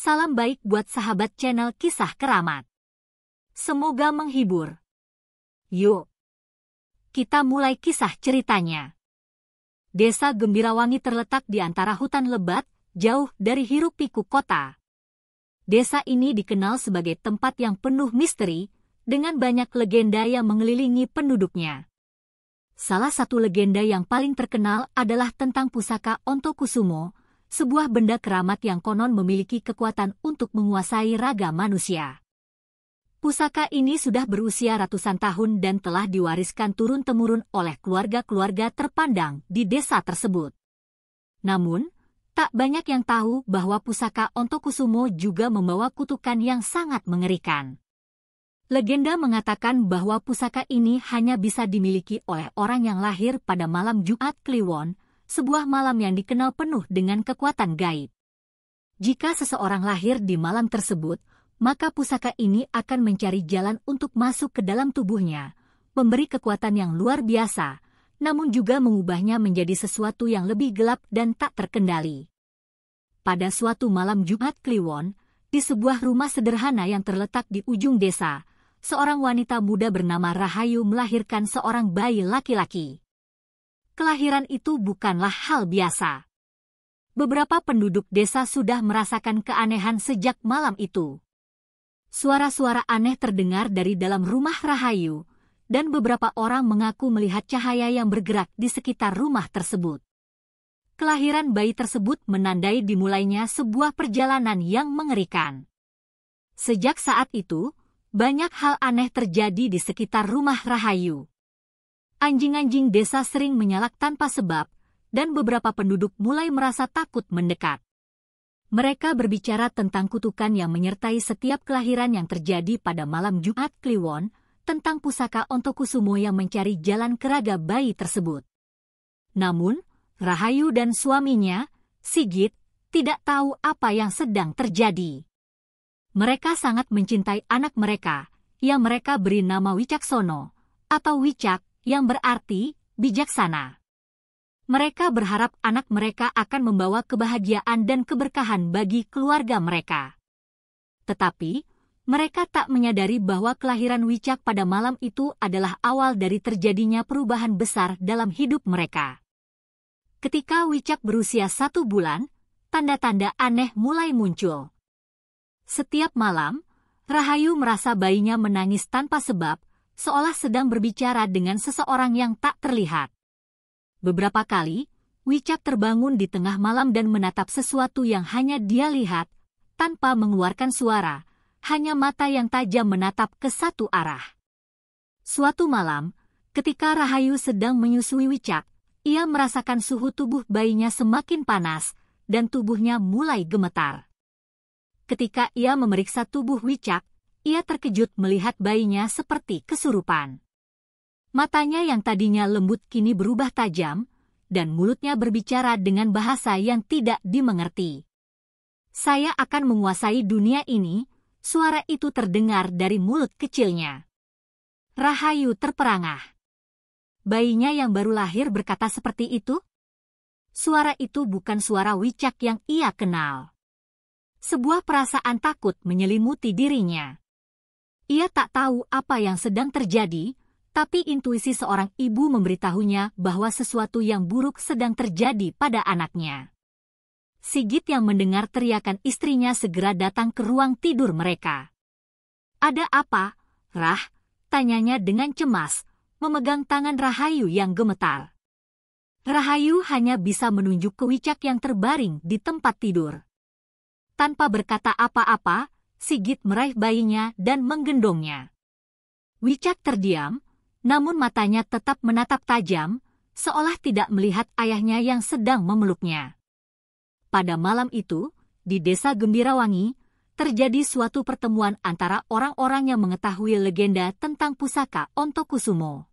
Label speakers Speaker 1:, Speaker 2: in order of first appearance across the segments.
Speaker 1: Salam baik buat sahabat channel Kisah Keramat. Semoga menghibur. Yuk, kita mulai kisah ceritanya. Desa Gembirawangi terletak di antara hutan lebat, jauh dari hiruk-pikuk kota. Desa ini dikenal sebagai tempat yang penuh misteri, dengan banyak legenda yang mengelilingi penduduknya. Salah satu legenda yang paling terkenal adalah tentang pusaka Ontokusumo, sebuah benda keramat yang konon memiliki kekuatan untuk menguasai raga manusia. Pusaka ini sudah berusia ratusan tahun dan telah diwariskan turun-temurun oleh keluarga-keluarga terpandang di desa tersebut. Namun, tak banyak yang tahu bahwa pusaka Ontokusumo juga membawa kutukan yang sangat mengerikan. Legenda mengatakan bahwa pusaka ini hanya bisa dimiliki oleh orang yang lahir pada malam Jumat Kliwon, sebuah malam yang dikenal penuh dengan kekuatan gaib. Jika seseorang lahir di malam tersebut, maka pusaka ini akan mencari jalan untuk masuk ke dalam tubuhnya, memberi kekuatan yang luar biasa, namun juga mengubahnya menjadi sesuatu yang lebih gelap dan tak terkendali. Pada suatu malam Jumat Kliwon, di sebuah rumah sederhana yang terletak di ujung desa, seorang wanita muda bernama Rahayu melahirkan seorang bayi laki-laki. Kelahiran itu bukanlah hal biasa. Beberapa penduduk desa sudah merasakan keanehan sejak malam itu. Suara-suara aneh terdengar dari dalam rumah Rahayu, dan beberapa orang mengaku melihat cahaya yang bergerak di sekitar rumah tersebut. Kelahiran bayi tersebut menandai dimulainya sebuah perjalanan yang mengerikan. Sejak saat itu, banyak hal aneh terjadi di sekitar rumah Rahayu. Anjing-anjing desa sering menyalak tanpa sebab, dan beberapa penduduk mulai merasa takut mendekat. Mereka berbicara tentang kutukan yang menyertai setiap kelahiran yang terjadi pada malam Jumat Kliwon, tentang pusaka Ontokusumo yang mencari jalan ke raga bayi tersebut. Namun, Rahayu dan suaminya, Sigit, tidak tahu apa yang sedang terjadi. Mereka sangat mencintai anak mereka, yang mereka beri nama Wicaksono, atau Wicak, yang berarti bijaksana. Mereka berharap anak mereka akan membawa kebahagiaan dan keberkahan bagi keluarga mereka. Tetapi, mereka tak menyadari bahwa kelahiran Wicak pada malam itu adalah awal dari terjadinya perubahan besar dalam hidup mereka. Ketika Wicak berusia 1 bulan, tanda-tanda aneh mulai muncul. Setiap malam, Rahayu merasa bayinya menangis tanpa sebab, seolah sedang berbicara dengan seseorang yang tak terlihat. Beberapa kali, Wicak terbangun di tengah malam dan menatap sesuatu yang hanya dia lihat, tanpa mengeluarkan suara, hanya mata yang tajam menatap ke satu arah. Suatu malam, ketika Rahayu sedang menyusui Wicak, ia merasakan suhu tubuh bayinya semakin panas, dan tubuhnya mulai gemetar. Ketika ia memeriksa tubuh Wicak, ia terkejut melihat bayinya seperti kesurupan. Matanya yang tadinya lembut kini berubah tajam, dan mulutnya berbicara dengan bahasa yang tidak dimengerti. "Saya akan menguasai dunia ini," suara itu terdengar dari mulut kecilnya. Rahayu terperangah. Bayinya yang baru lahir berkata seperti itu? Suara itu bukan suara Wicak yang ia kenal. Sebuah perasaan takut menyelimuti dirinya. Ia tak tahu apa yang sedang terjadi, tapi intuisi seorang ibu memberitahunya bahwa sesuatu yang buruk sedang terjadi pada anaknya. Sigit yang mendengar teriakan istrinya segera datang ke ruang tidur mereka. "Ada apa, Rah?" tanyanya dengan cemas, memegang tangan Rahayu yang gemetar. Rahayu hanya bisa menunjuk ke Wicak yang terbaring di tempat tidur. Tanpa berkata apa-apa, Sigit meraih bayinya dan menggendongnya. Wicak terdiam, namun matanya tetap menatap tajam, seolah tidak melihat ayahnya yang sedang memeluknya. Pada malam itu, di desa Gembirawangi, terjadi suatu pertemuan antara orang-orang yang mengetahui legenda tentang pusaka Ontokusumo.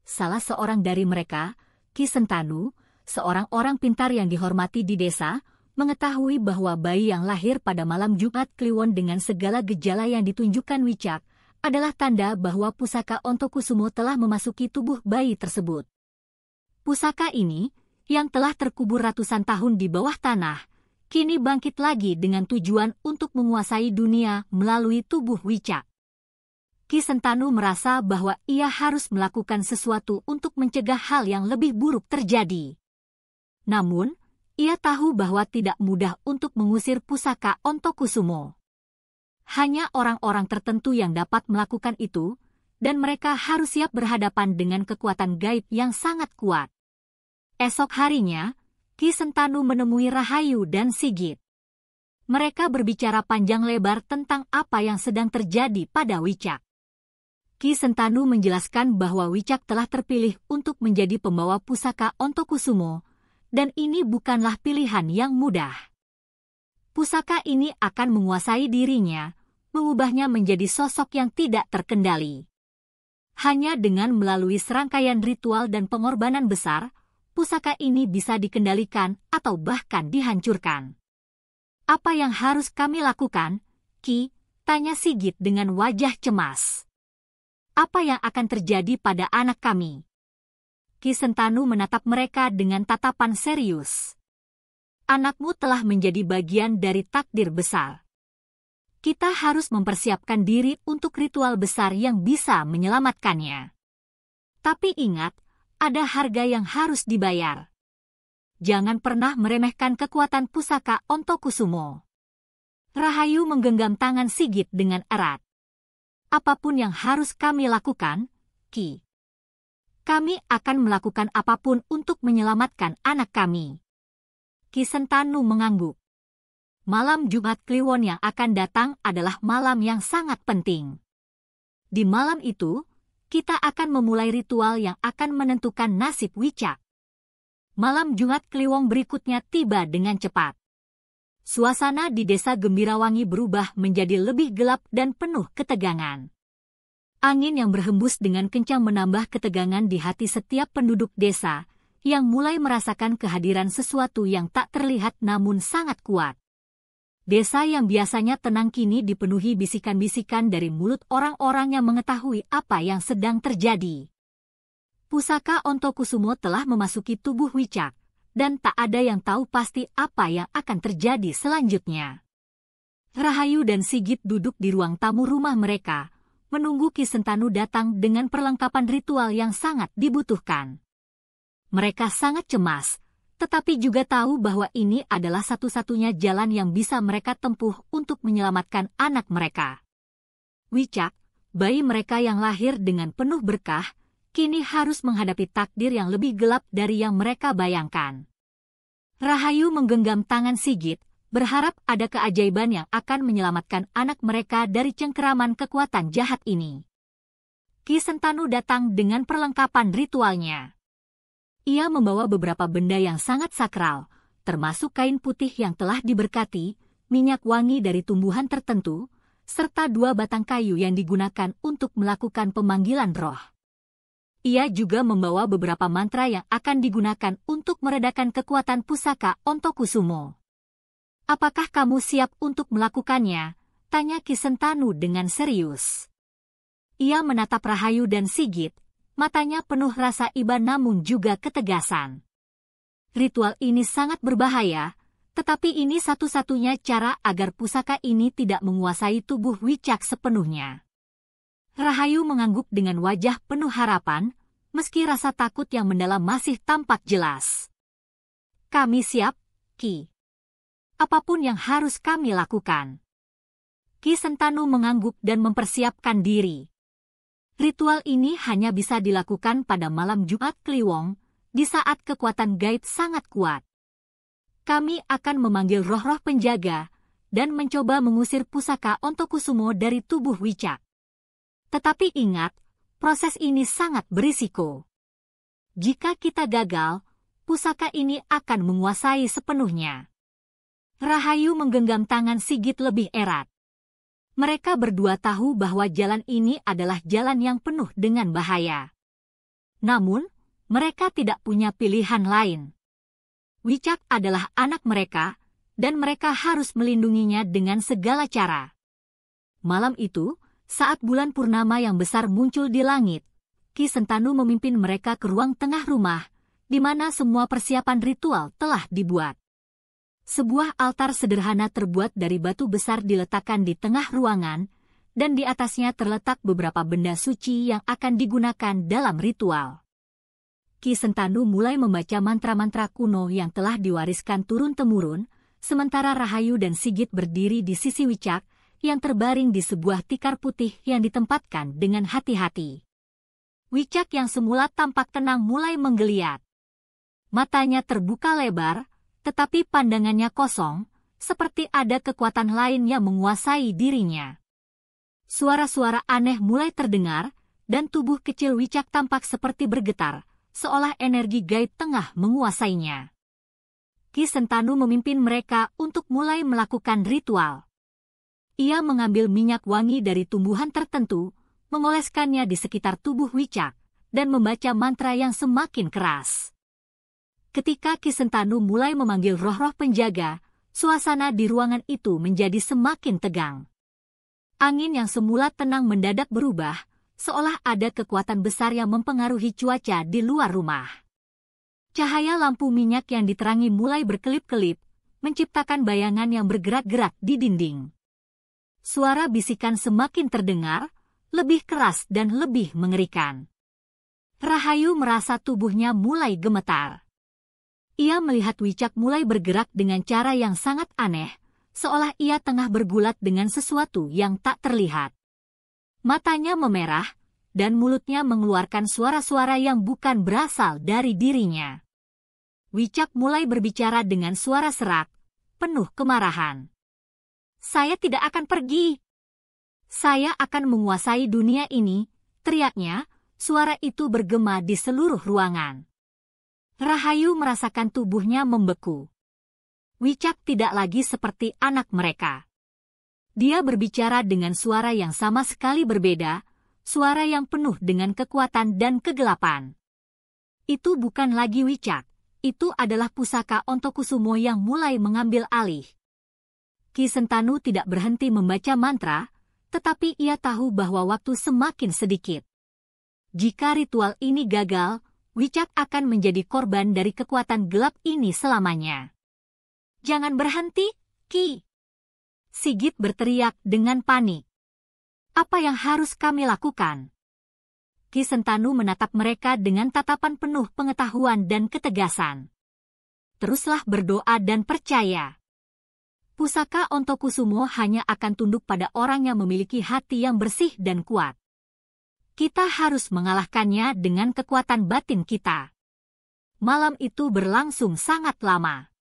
Speaker 1: Salah seorang dari mereka, Ki Sentanu, seorang orang pintar yang dihormati di desa, mengetahui bahwa bayi yang lahir pada malam Jumat Kliwon dengan segala gejala yang ditunjukkan Wicak adalah tanda bahwa pusaka Ontokusumo telah memasuki tubuh bayi tersebut. Pusaka ini, yang telah terkubur ratusan tahun di bawah tanah, kini bangkit lagi dengan tujuan untuk menguasai dunia melalui tubuh Wicak. Ki Sentanu merasa bahwa ia harus melakukan sesuatu untuk mencegah hal yang lebih buruk terjadi. Namun, ia tahu bahwa tidak mudah untuk mengusir pusaka Ontokusumo. Hanya orang-orang tertentu yang dapat melakukan itu, dan mereka harus siap berhadapan dengan kekuatan gaib yang sangat kuat. Esok harinya, Ki Sentanu menemui Rahayu dan Sigit. Mereka berbicara panjang lebar tentang apa yang sedang terjadi pada Wicak. Ki Sentanu menjelaskan bahwa Wicak telah terpilih untuk menjadi pembawa pusaka Ontokusumo, dan ini bukanlah pilihan yang mudah. Pusaka ini akan menguasai dirinya, mengubahnya menjadi sosok yang tidak terkendali. Hanya dengan melalui serangkaian ritual dan pengorbanan besar, pusaka ini bisa dikendalikan atau bahkan dihancurkan. Apa yang harus kami lakukan, Ki? Tanya Sigit dengan wajah cemas. Apa yang akan terjadi pada anak kami? Ki Sentanu menatap mereka dengan tatapan serius. Anakmu telah menjadi bagian dari takdir besar. Kita harus mempersiapkan diri untuk ritual besar yang bisa menyelamatkannya. Tapi ingat, ada harga yang harus dibayar. Jangan pernah meremehkan kekuatan pusaka Ontokusumo. Rahayu menggenggam tangan Sigit dengan erat. Apapun yang harus kami lakukan, Ki. Kami akan melakukan apapun untuk menyelamatkan anak kami. Ki Sentanu mengangguk. Malam Jumat Kliwon yang akan datang adalah malam yang sangat penting. Di malam itu, kita akan memulai ritual yang akan menentukan nasib Wicak. Malam Jumat Kliwon berikutnya tiba dengan cepat. Suasana di desa Gembirawangi berubah menjadi lebih gelap dan penuh ketegangan. Angin yang berhembus dengan kencang menambah ketegangan di hati setiap penduduk desa, yang mulai merasakan kehadiran sesuatu yang tak terlihat namun sangat kuat. Desa yang biasanya tenang kini dipenuhi bisikan-bisikan dari mulut orang-orang yang mengetahui apa yang sedang terjadi. Pusaka Ontokusumo telah memasuki tubuh Wicak, dan tak ada yang tahu pasti apa yang akan terjadi selanjutnya. Rahayu dan Sigit duduk di ruang tamu rumah mereka, menunggu Ki Sentanu datang dengan perlengkapan ritual yang sangat dibutuhkan. Mereka sangat cemas, tetapi juga tahu bahwa ini adalah satu-satunya jalan yang bisa mereka tempuh untuk menyelamatkan anak mereka. Wicak, bayi mereka yang lahir dengan penuh berkah, kini harus menghadapi takdir yang lebih gelap dari yang mereka bayangkan. Rahayu menggenggam tangan Sigit, berharap ada keajaiban yang akan menyelamatkan anak mereka dari cengkeraman kekuatan jahat ini. Ki Sentanu datang dengan perlengkapan ritualnya. Ia membawa beberapa benda yang sangat sakral, termasuk kain putih yang telah diberkati, minyak wangi dari tumbuhan tertentu, serta 2 batang kayu yang digunakan untuk melakukan pemanggilan roh. Ia juga membawa beberapa mantra yang akan digunakan untuk meredakan kekuatan pusaka Ontokusumo. Apakah kamu siap untuk melakukannya? Tanya Ki Sentanu dengan serius. Ia menatap Rahayu dan Sigit, matanya penuh rasa iba namun juga ketegasan. Ritual ini sangat berbahaya, tetapi ini satu-satunya cara agar pusaka ini tidak menguasai tubuh Wicak sepenuhnya. Rahayu mengangguk dengan wajah penuh harapan, meski rasa takut yang mendalam masih tampak jelas. Kami siap, Ki. Apapun yang harus kami lakukan. Ki Sentanu mengangguk dan mempersiapkan diri. Ritual ini hanya bisa dilakukan pada malam Jumat Kliwon, di saat kekuatan gaib sangat kuat. Kami akan memanggil roh-roh penjaga, dan mencoba mengusir pusaka Ontokusumo dari tubuh Wicak. Tetapi ingat, proses ini sangat berisiko. Jika kita gagal, pusaka ini akan menguasai sepenuhnya. Rahayu menggenggam tangan Sigit lebih erat. Mereka berdua tahu bahwa jalan ini adalah jalan yang penuh dengan bahaya. Namun, mereka tidak punya pilihan lain. Wicak adalah anak mereka, dan mereka harus melindunginya dengan segala cara. Malam itu, saat bulan purnama yang besar muncul di langit, Ki Sentanu memimpin mereka ke ruang tengah rumah, di mana semua persiapan ritual telah dibuat. Sebuah altar sederhana terbuat dari batu besar diletakkan di tengah ruangan, dan di atasnya terletak beberapa benda suci yang akan digunakan dalam ritual. Ki Sentanu mulai membaca mantra-mantra kuno yang telah diwariskan turun-temurun, sementara Rahayu dan Sigit berdiri di sisi Wicak yang terbaring di sebuah tikar putih yang ditempatkan dengan hati-hati. Wicak yang semula tampak tenang mulai menggeliat. Matanya terbuka lebar, tetapi pandangannya kosong, seperti ada kekuatan lain yang menguasai dirinya. Suara-suara aneh mulai terdengar, dan tubuh kecil Wicak tampak seperti bergetar, seolah energi gaib tengah menguasainya. Ki Sentanu memimpin mereka untuk mulai melakukan ritual. Ia mengambil minyak wangi dari tumbuhan tertentu, mengoleskannya di sekitar tubuh Wicak, dan membaca mantra yang semakin keras. Ketika Ki Sentanu mulai memanggil roh-roh penjaga, suasana di ruangan itu menjadi semakin tegang. Angin yang semula tenang mendadak berubah, seolah ada kekuatan besar yang mempengaruhi cuaca di luar rumah. Cahaya lampu minyak yang diterangi mulai berkelip-kelip, menciptakan bayangan yang bergerak-gerak di dinding. Suara bisikan semakin terdengar, lebih keras dan lebih mengerikan. Rahayu merasa tubuhnya mulai gemetar. Ia melihat Wicak mulai bergerak dengan cara yang sangat aneh, seolah ia tengah bergulat dengan sesuatu yang tak terlihat. Matanya memerah, dan mulutnya mengeluarkan suara-suara yang bukan berasal dari dirinya. Wicak mulai berbicara dengan suara serak, penuh kemarahan. "Saya tidak akan pergi. Saya akan menguasai dunia ini," teriaknya. Suara itu bergema di seluruh ruangan. Rahayu merasakan tubuhnya membeku. Wicak tidak lagi seperti anak mereka. Dia berbicara dengan suara yang sama sekali berbeda, suara yang penuh dengan kekuatan dan kegelapan. Itu bukan lagi Wicak, itu adalah pusaka Ontokusumo yang mulai mengambil alih. Ki Sentanu tidak berhenti membaca mantra, tetapi ia tahu bahwa waktu semakin sedikit. Jika ritual ini gagal, Wicak akan menjadi korban dari kekuatan gelap ini selamanya. "Jangan berhenti, Ki!" Sigit berteriak dengan panik. "Apa yang harus kami lakukan?" Ki Sentanu menatap mereka dengan tatapan penuh pengetahuan dan ketegasan. "Teruslah berdoa dan percaya. Pusaka Ontokusumo hanya akan tunduk pada orang yang memiliki hati yang bersih dan kuat. Kita harus mengalahkannya dengan kekuatan batin kita." Malam itu berlangsung sangat lama.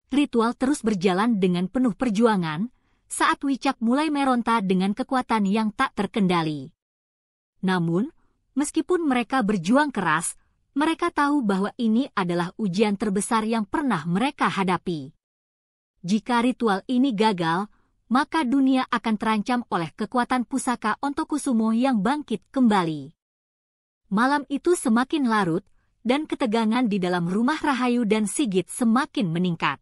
Speaker 1: Ritual terus berjalan dengan penuh perjuangan, saat Wicak mulai meronta dengan kekuatan yang tak terkendali. Namun, meskipun mereka berjuang keras, mereka tahu bahwa ini adalah ujian terbesar yang pernah mereka hadapi. Jika ritual ini gagal, maka dunia akan terancam oleh kekuatan pusaka Ontokusumo yang bangkit kembali. Malam itu semakin larut, dan ketegangan di dalam rumah Rahayu dan Sigit semakin meningkat.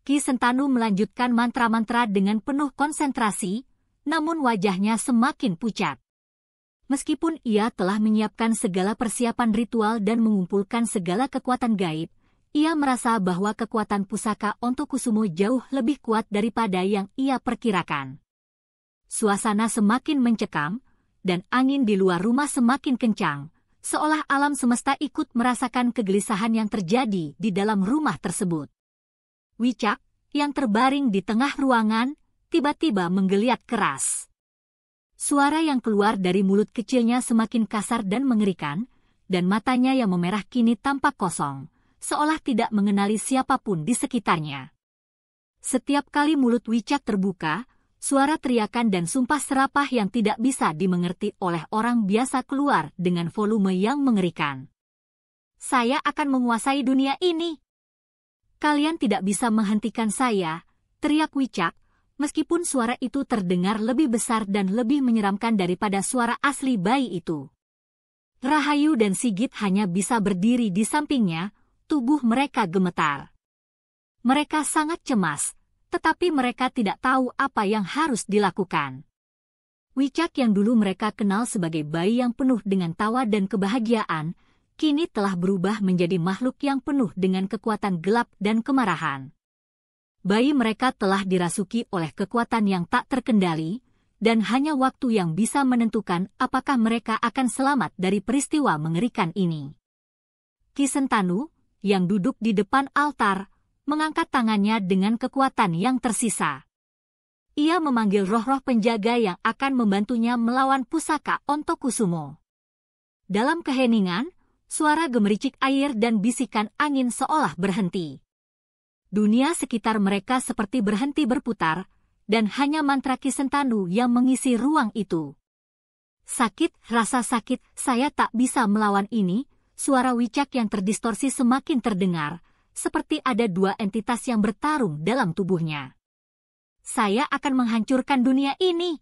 Speaker 1: Ki Sentanu melanjutkan mantra-mantra dengan penuh konsentrasi, namun wajahnya semakin pucat. Meskipun ia telah menyiapkan segala persiapan ritual dan mengumpulkan segala kekuatan gaib, ia merasa bahwa kekuatan pusaka Ontokusumo jauh lebih kuat daripada yang ia perkirakan. Suasana semakin mencekam, dan angin di luar rumah semakin kencang, seolah alam semesta ikut merasakan kegelisahan yang terjadi di dalam rumah tersebut. Wicak, yang terbaring di tengah ruangan, tiba-tiba menggeliat keras. Suara yang keluar dari mulut kecilnya semakin kasar dan mengerikan, dan matanya yang memerah kini tampak kosong, seolah tidak mengenali siapapun di sekitarnya. Setiap kali mulut Wicak terbuka, suara teriakan dan sumpah serapah yang tidak bisa dimengerti oleh orang biasa keluar dengan volume yang mengerikan. "Saya akan menguasai dunia ini. Kalian tidak bisa menghentikan saya," teriak Wicak, meskipun suara itu terdengar lebih besar dan lebih menyeramkan daripada suara asli bayi itu. Rahayu dan Sigit hanya bisa berdiri di sampingnya, tubuh mereka gemetar. Mereka sangat cemas, tetapi mereka tidak tahu apa yang harus dilakukan. Wicak yang dulu mereka kenal sebagai bayi yang penuh dengan tawa dan kebahagiaan, kini telah berubah menjadi makhluk yang penuh dengan kekuatan gelap dan kemarahan. Bayi mereka telah dirasuki oleh kekuatan yang tak terkendali, dan hanya waktu yang bisa menentukan apakah mereka akan selamat dari peristiwa mengerikan ini. Ki Sentanu, yang duduk di depan altar, mengangkat tangannya dengan kekuatan yang tersisa. Ia memanggil roh-roh penjaga yang akan membantunya melawan pusaka Ontokusumo. Dalam keheningan, suara gemericik air dan bisikan angin seolah berhenti. Dunia sekitar mereka seperti berhenti berputar, dan hanya mantra Ki Sentanu yang mengisi ruang itu. Sakit, rasa sakit, saya tak bisa melawan ini. Suara Wicak yang terdistorsi semakin terdengar, seperti ada dua entitas yang bertarung dalam tubuhnya. Saya akan menghancurkan dunia ini.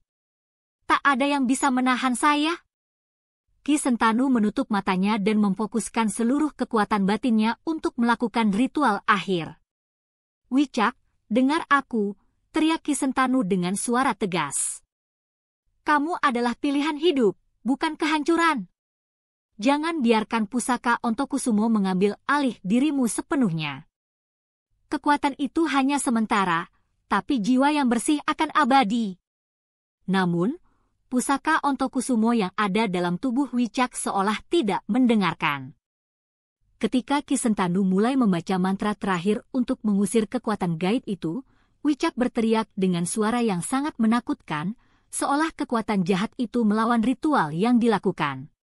Speaker 1: Tak ada yang bisa menahan saya. Ki Sentanu menutup matanya dan memfokuskan seluruh kekuatan batinnya untuk melakukan ritual akhir. Wicak, dengar aku, teriak Ki Sentanu dengan suara tegas. Kamu adalah pilihan hidup, bukan kehancuran. Jangan biarkan pusaka Ontokusumo mengambil alih dirimu sepenuhnya. Kekuatan itu hanya sementara, tapi jiwa yang bersih akan abadi. Namun, pusaka Ontokusumo yang ada dalam tubuh Wicak seolah tidak mendengarkan. Ketika Ki Sentanu mulai membaca mantra terakhir untuk mengusir kekuatan gaib itu, Wicak berteriak dengan suara yang sangat menakutkan, seolah kekuatan jahat itu melawan ritual yang dilakukan.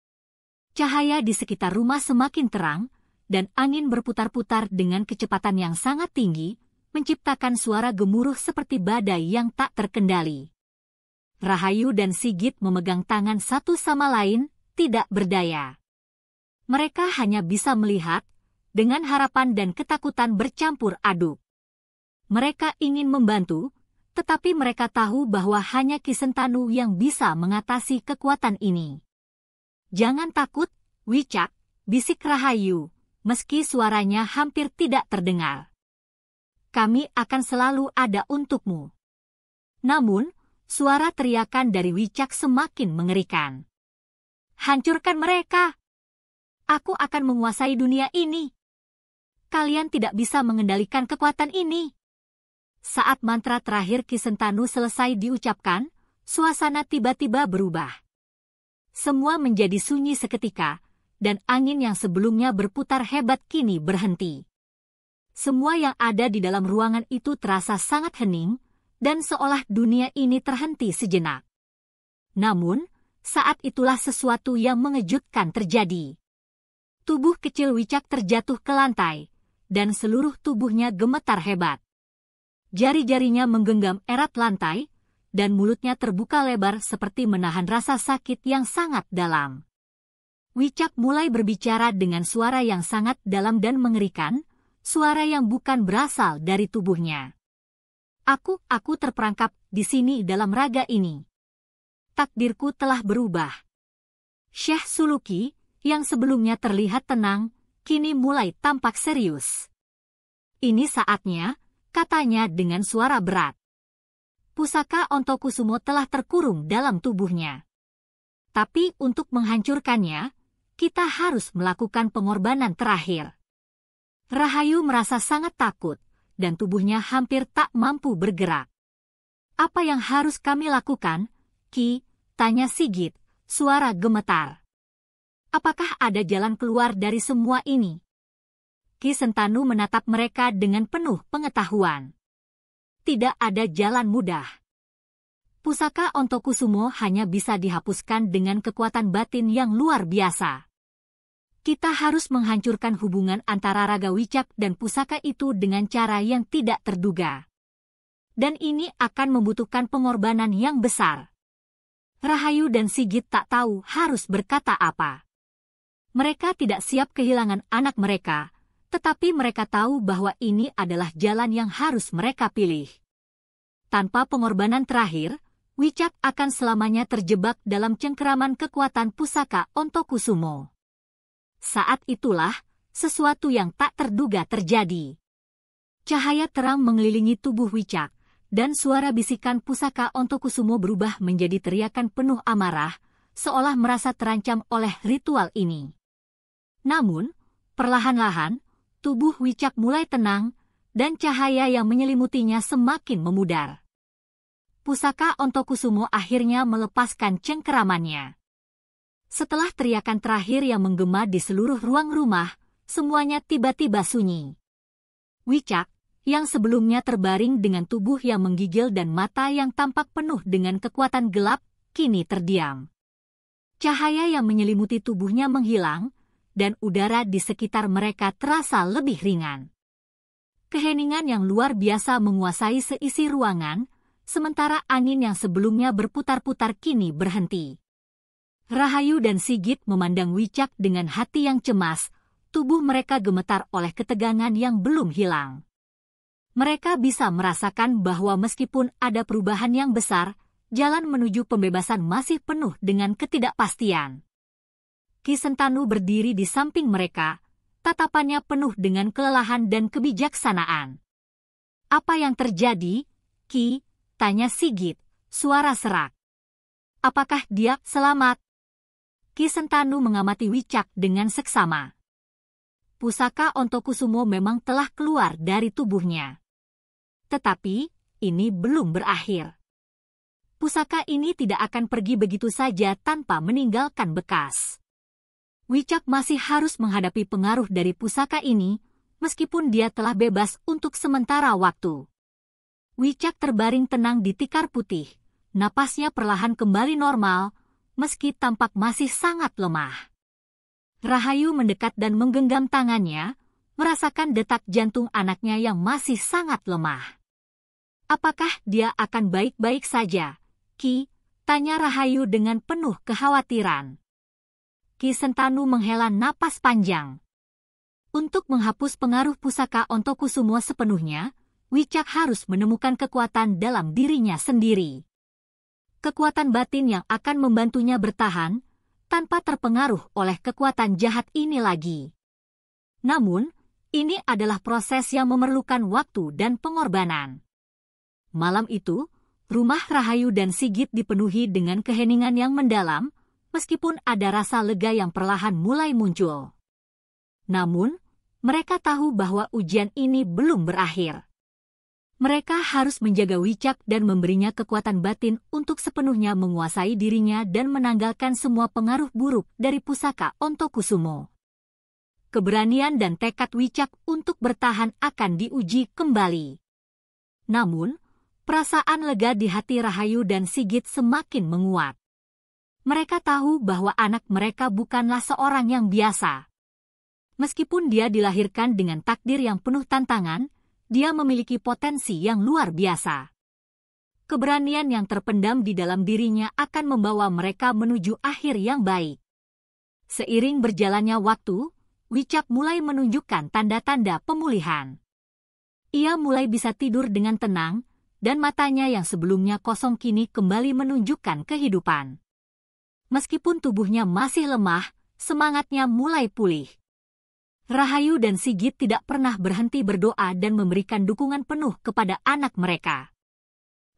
Speaker 1: Cahaya di sekitar rumah semakin terang, dan angin berputar-putar dengan kecepatan yang sangat tinggi, menciptakan suara gemuruh seperti badai yang tak terkendali. Rahayu dan Sigit memegang tangan satu sama lain, tidak berdaya. Mereka hanya bisa melihat, dengan harapan dan ketakutan bercampur aduk. Mereka ingin membantu, tetapi mereka tahu bahwa hanya Ki Sentanu yang bisa mengatasi kekuatan ini. Jangan takut, Wicak, bisik Rahayu, meski suaranya hampir tidak terdengar. Kami akan selalu ada untukmu. Namun, suara teriakan dari Wicak semakin mengerikan. Hancurkan mereka! Aku akan menguasai dunia ini. Kalian tidak bisa mengendalikan kekuatan ini. Saat mantra terakhir Ki Sentanu selesai diucapkan, suasana tiba-tiba berubah. Semua menjadi sunyi seketika, dan angin yang sebelumnya berputar hebat kini berhenti. Semua yang ada di dalam ruangan itu terasa sangat hening, dan seolah dunia ini terhenti sejenak. Namun, saat itulah sesuatu yang mengejutkan terjadi. Tubuh kecil Wicak terjatuh ke lantai, dan seluruh tubuhnya gemetar hebat. Jari-jarinya menggenggam erat lantai, dan mulutnya terbuka lebar seperti menahan rasa sakit yang sangat dalam. Wicak mulai berbicara dengan suara yang sangat dalam dan mengerikan, suara yang bukan berasal dari tubuhnya. Aku terperangkap di sini dalam raga ini. Takdirku telah berubah. Syekh Suluki, yang sebelumnya terlihat tenang, kini mulai tampak serius. Ini saatnya, katanya dengan suara berat. Pusaka Ontokusumo telah terkurung dalam tubuhnya. Tapi untuk menghancurkannya, kita harus melakukan pengorbanan terakhir. Rahayu merasa sangat takut, dan tubuhnya hampir tak mampu bergerak. Apa yang harus kami lakukan, Ki? Tanya Sigit, suara gemetar. Apakah ada jalan keluar dari semua ini? Ki Sentanu menatap mereka dengan penuh pengetahuan. Tidak ada jalan mudah. Pusaka Ontokusumo hanya bisa dihapuskan dengan kekuatan batin yang luar biasa. Kita harus menghancurkan hubungan antara raga Wicak dan pusaka itu dengan cara yang tidak terduga. Dan ini akan membutuhkan pengorbanan yang besar. Rahayu dan Sigit tak tahu harus berkata apa. Mereka tidak siap kehilangan anak mereka, tetapi mereka tahu bahwa ini adalah jalan yang harus mereka pilih. Tanpa pengorbanan terakhir, Wicak akan selamanya terjebak dalam cengkeraman kekuatan pusaka Ontokusumo. Saat itulah, sesuatu yang tak terduga terjadi. Cahaya terang mengelilingi tubuh Wicak, dan suara bisikan pusaka Ontokusumo berubah menjadi teriakan penuh amarah, seolah merasa terancam oleh ritual ini. Namun, perlahan-lahan, tubuh Wicak mulai tenang, dan cahaya yang menyelimutinya semakin memudar. Pusaka Ontokusumo akhirnya melepaskan cengkeramannya. Setelah teriakan terakhir yang menggema di seluruh ruang rumah, semuanya tiba-tiba sunyi. Wicak, yang sebelumnya terbaring dengan tubuh yang menggigil dan mata yang tampak penuh dengan kekuatan gelap, kini terdiam. Cahaya yang menyelimuti tubuhnya menghilang, dan udara di sekitar mereka terasa lebih ringan. Keheningan yang luar biasa menguasai seisi ruangan, sementara angin yang sebelumnya berputar-putar kini berhenti. Rahayu dan Sigit memandang Wicak dengan hati yang cemas, tubuh mereka gemetar oleh ketegangan yang belum hilang. Mereka bisa merasakan bahwa meskipun ada perubahan yang besar, jalan menuju pembebasan masih penuh dengan ketidakpastian. Ki Sentanu berdiri di samping mereka, tatapannya penuh dengan kelelahan dan kebijaksanaan. "Apa yang terjadi, Ki?" tanya Sigit, suara serak. "Apakah dia selamat?" Ki Sentanu mengamati Wicak dengan seksama. Pusaka Ontokusumo memang telah keluar dari tubuhnya. Tetapi, ini belum berakhir. Pusaka ini tidak akan pergi begitu saja tanpa meninggalkan bekas. Wicak masih harus menghadapi pengaruh dari pusaka ini, meskipun dia telah bebas untuk sementara waktu. Wicak terbaring tenang di tikar putih, napasnya perlahan kembali normal, meski tampak masih sangat lemah. Rahayu mendekat dan menggenggam tangannya, merasakan detak jantung anaknya yang masih sangat lemah. "Apakah dia akan baik-baik saja, Ki?" tanya Rahayu dengan penuh kekhawatiran. Ki Sentanu menghela napas panjang. Untuk menghapus pengaruh pusaka Ontokusumo sepenuhnya, Wicak harus menemukan kekuatan dalam dirinya sendiri. Kekuatan batin yang akan membantunya bertahan, tanpa terpengaruh oleh kekuatan jahat ini lagi. Namun, ini adalah proses yang memerlukan waktu dan pengorbanan. Malam itu, rumah Rahayu dan Sigit dipenuhi dengan keheningan yang mendalam, meskipun ada rasa lega yang perlahan mulai muncul. Namun, mereka tahu bahwa ujian ini belum berakhir. Mereka harus menjaga Wicak dan memberinya kekuatan batin untuk sepenuhnya menguasai dirinya dan menanggalkan semua pengaruh buruk dari pusaka Ontokusumo. Keberanian dan tekad Wicak untuk bertahan akan diuji kembali. Namun, perasaan lega di hati Rahayu dan Sigit semakin menguat. Mereka tahu bahwa anak mereka bukanlah seorang yang biasa. Meskipun dia dilahirkan dengan takdir yang penuh tantangan, dia memiliki potensi yang luar biasa. Keberanian yang terpendam di dalam dirinya akan membawa mereka menuju akhir yang baik. Seiring berjalannya waktu, Wicak mulai menunjukkan tanda-tanda pemulihan. Ia mulai bisa tidur dengan tenang, dan matanya yang sebelumnya kosong kini kembali menunjukkan kehidupan. Meskipun tubuhnya masih lemah, semangatnya mulai pulih. Rahayu dan Sigit tidak pernah berhenti berdoa dan memberikan dukungan penuh kepada anak mereka.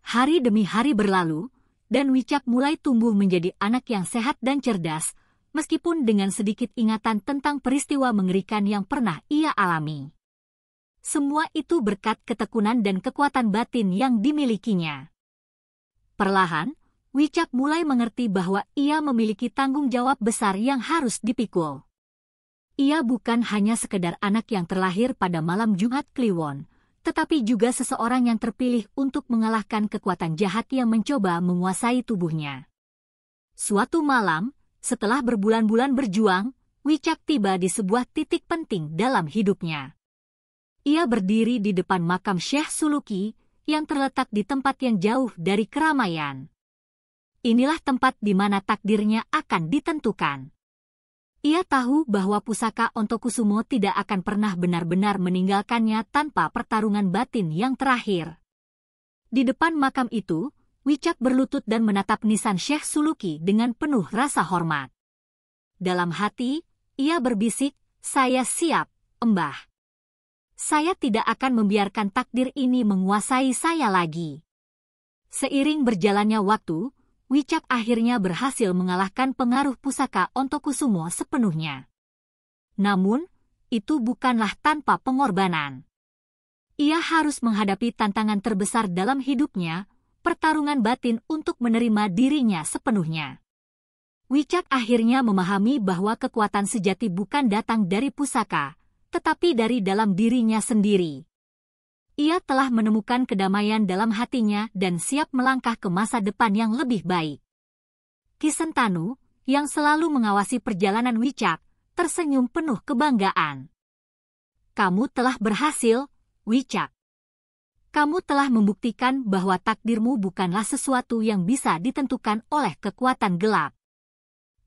Speaker 1: Hari demi hari berlalu, dan Wicak mulai tumbuh menjadi anak yang sehat dan cerdas, meskipun dengan sedikit ingatan tentang peristiwa mengerikan yang pernah ia alami. Semua itu berkat ketekunan dan kekuatan batin yang dimilikinya. Perlahan, Wicak mulai mengerti bahwa ia memiliki tanggung jawab besar yang harus dipikul. Ia bukan hanya sekedar anak yang terlahir pada malam Jumat Kliwon, tetapi juga seseorang yang terpilih untuk mengalahkan kekuatan jahat yang mencoba menguasai tubuhnya. Suatu malam, setelah berbulan-bulan berjuang, Wicak tiba di sebuah titik penting dalam hidupnya. Ia berdiri di depan makam Syekh Suluki yang terletak di tempat yang jauh dari keramaian. Inilah tempat di mana takdirnya akan ditentukan. Ia tahu bahwa pusaka Ontokusumo tidak akan pernah benar-benar meninggalkannya tanpa pertarungan batin yang terakhir. Di depan makam itu, Wicak berlutut dan menatap nisan Syekh Suluki dengan penuh rasa hormat. Dalam hati, ia berbisik, "Saya siap, Embah. Saya tidak akan membiarkan takdir ini menguasai saya lagi." Seiring berjalannya waktu, Wicak akhirnya berhasil mengalahkan pengaruh pusaka Ontokusumo sepenuhnya. Namun, itu bukanlah tanpa pengorbanan. Ia harus menghadapi tantangan terbesar dalam hidupnya, pertarungan batin untuk menerima dirinya sepenuhnya. Wicak akhirnya memahami bahwa kekuatan sejati bukan datang dari pusaka, tetapi dari dalam dirinya sendiri. Ia telah menemukan kedamaian dalam hatinya dan siap melangkah ke masa depan yang lebih baik. Ki Sentanu, yang selalu mengawasi perjalanan Wicak, tersenyum penuh kebanggaan. Kamu telah berhasil, Wicak. Kamu telah membuktikan bahwa takdirmu bukanlah sesuatu yang bisa ditentukan oleh kekuatan gelap.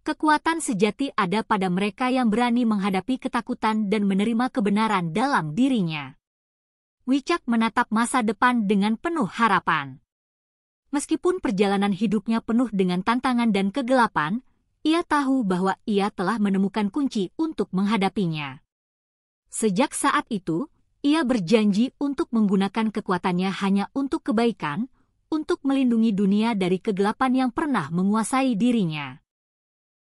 Speaker 1: Kekuatan sejati ada pada mereka yang berani menghadapi ketakutan dan menerima kebenaran dalam dirinya. Wicak menatap masa depan dengan penuh harapan. Meskipun perjalanan hidupnya penuh dengan tantangan dan kegelapan, ia tahu bahwa ia telah menemukan kunci untuk menghadapinya. Sejak saat itu, ia berjanji untuk menggunakan kekuatannya hanya untuk kebaikan, untuk melindungi dunia dari kegelapan yang pernah menguasai dirinya.